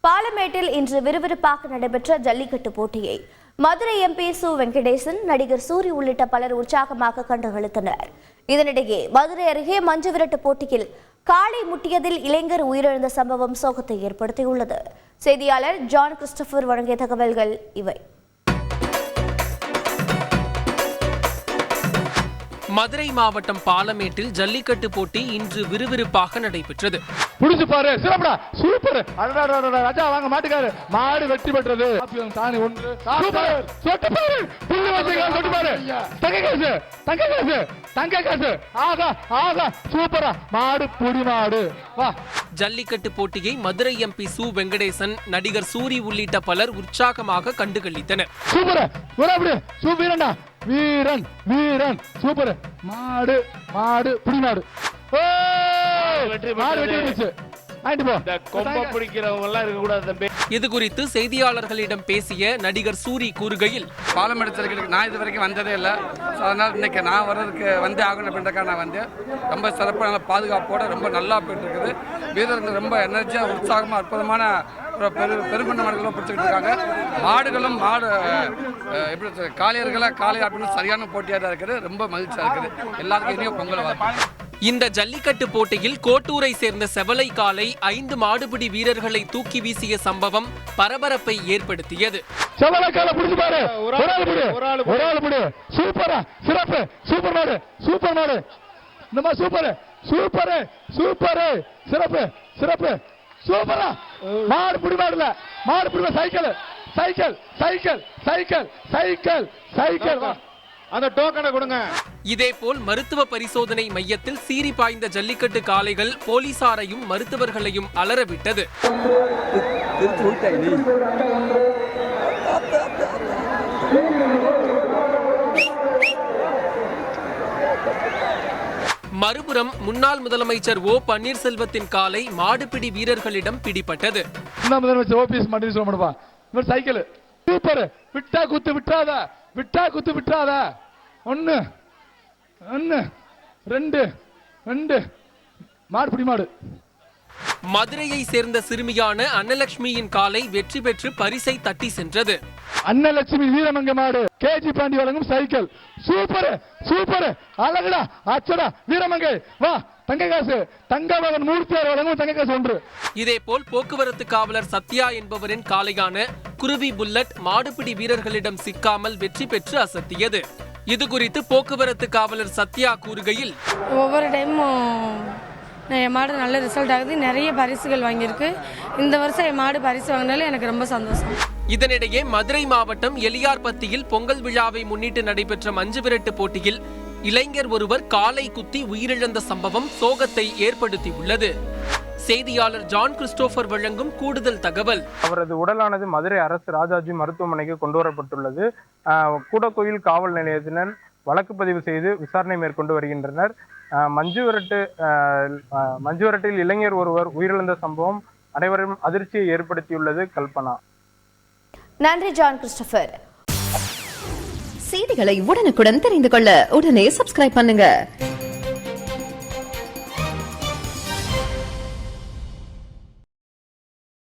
பாலமேட்டில் இன்று விறுவிறுப்பாக நடைபெற்ற ஜல்லிக்கட்டு போட்டியை மதுரை எம்பி சு வெங்கடேசன், நடிகர் சூரி உள்ளிட்ட பலர் உற்சாகமாக கண்டுகளித்தனர். இதனிடையே மதுரை அருகே மஞ்சு விரட்டு போட்டியில் காளை முட்டியதில் இளைஞர் உயிரிழந்த சம்பவம் சோகத்தை ஏற்படுத்தியுள்ளது. செய்தியாளர் ஜான் கிறிஸ்டோபர் வழங்கிய தகவல்கள் இவை. மதுரை மாவட்டம் பாலமேட்டில் ஜல்லிக்கட்டு போட்டி இன்று விறுவிறுப்பாக நடைபெற்றது. புடிச்சு பாரு, சிறப்புடா, சூப்பர், ராஜா வாங்க மாட்டுக்காரு, மாடு வெற்றி பெற்றது. சாணி ஒன்று, சூப்பர், சொட்டு பாரு, புள்ளி வச்சுக்கலாம், சொட்டு பாரு, தங்க காசு, ஆகா ஆகா, சூப்பரா, மாடு புடி மாடு, வா. ஜல்லிக்கட்டு போட்டியை மதுரை எம்பி சு வெங்கடேசன், நடிகர் சூரி உள்ளிட்ட பலர் உற்சாகமாக கண்டுகளித்தனர். சூப்பர், வீரன்டா, வீரன் வீரன், சூப்பர், மாடு மாடு புடி மாடு, இது குறித்து செய்தியாளர்களிடம் பேசிய நடிகர் சூரி கூறுகையில், பாலமேடு நான் இது வரைக்கும் வந்ததே இல்லை. அதனால் இன்னைக்கு நான் வர்றதுக்கு வந்து ஆகணும் அப்படின்றக்காக நான் வந்து ரொம்ப சிறப்பான பாதுகாப்போட ரொம்ப நல்லா போயிட்டு இருக்குது. வீரர்கள் ரொம்ப எனர்ஜியாக உற்சாகமாக அற்புதமான பெருமண்ண மாடுகளும் பிடிச்சிக்கிட்டு இருக்காங்க. மாடுகளும் எப்படி காளையர்கள் அப்படின்னு சரியான போட்டியாக தான் இருக்குது. ரொம்ப மகிழ்ச்சியாக இருக்குது. எல்லாருக்கும் இனியும் பொங்கல் வாழ்த்து. இந்த ஜல்லிக்கட்டு போட்டியில் கோட்டூரை சேர்ந்த செவலை காளை 5 மாடுபிடி வீரர்களை தூக்கி வீசிய சம்பவம் பரபரப்பை ஏற்படுத்தியது. இதேபோல் மருத்துவ பரிசோதனை மையத்தில் சீறி பாய்ந்த ஜல்லிக்கட்டு காளைகள் போலீசாரையும் மருத்துவர்களையும் அலறவிட்டது. மறுபுறம் முன்னாள் முதலமைச்சர் ஓ பன்னீர்செல்வத்தின் காலை மாடுபிடி வீரர்களிடம் பிடிபட்டது. ஒன்னு ஒன்னு ரெண்டு ரெண்டு மாடு புடி மாடு. மதுரையை சேர்ந்த சிறுமியான அன்னலட்சுமியின் காலை வெற்றி பெற்று பரிசை தட்டி சென்றது. அன்னலட்சுமி வீரமங்க மாடு, கேஜி பாண்டி வழங்கும் சைக்கிள், சூப்பர் சூப்பர், அழகுடா, அச்சடா, வீரமங்கை வா, தங்க காசு, தங்கமகன் மூர்த்தியார் வழங்கும் தங்க காசு ஒன்று. இதேபோல் போக்குவரத்து காவலர் சத்யா என்பவரின் காளையான குருவி புல்லட் மாடுபிடி வீரர்களிடம் சிக்காமல் வெற்றி பெற்று அசத்தியது. இது குறித்து போக்குவரத்து காவலர் சத்யா கூறுகையில், ஒவ்வொரு டைமும் என் மாடு நல்ல ரிசல்ட் ஆகுது, நிறைய பரிசுகள் வாங்கியிருக்கு. இந்த வருஷம் என் மாடு பரிசு வாங்கினால எனக்கு ரொம்ப சந்தோஷம். இதனிடையே மதுரை மாவட்டம் எலியார்பத்தியில் பொங்கல் விழாவை முன்னிட்டு நடைபெற்ற மஞ்சு விரட்டு போட்டியில் இளைஞர் ஒருவர் காலை குத்தி உயிரிழந்த சம்பவம் சோகத்தை ஏற்படுத்தியுள்ளது. செய்தியாளர் ஜான் கிறிஸ்டோபர் வழங்கும் கூடுதல் தகவல். அவரது உடலானது மதுரை அரசு ராஜாஜி மருத்துவமனைக்கு கொண்டு வரப்பட்டுள்ளது. கூடக்கோயில் காவல் நிலையத்தினர் வழக்கு பதிவு செய்து விசாரணை மேற்கொண்டு வருகின்றனர். மஞ்சு விரட்டில் இளைஞர் ஒருவர் உயிரிழந்த சம்பவம் அனைவரும் அதிர்ச்சியை ஏற்படுத்தியுள்ளது. கல்பனா. நன்றி ஜான் கிறிஸ்டோபர். செய்திகளை உடனுக்குடன் தெரிந்து கொள்ள உடனே சப்ஸ்கிரைப் பண்ணுங்க.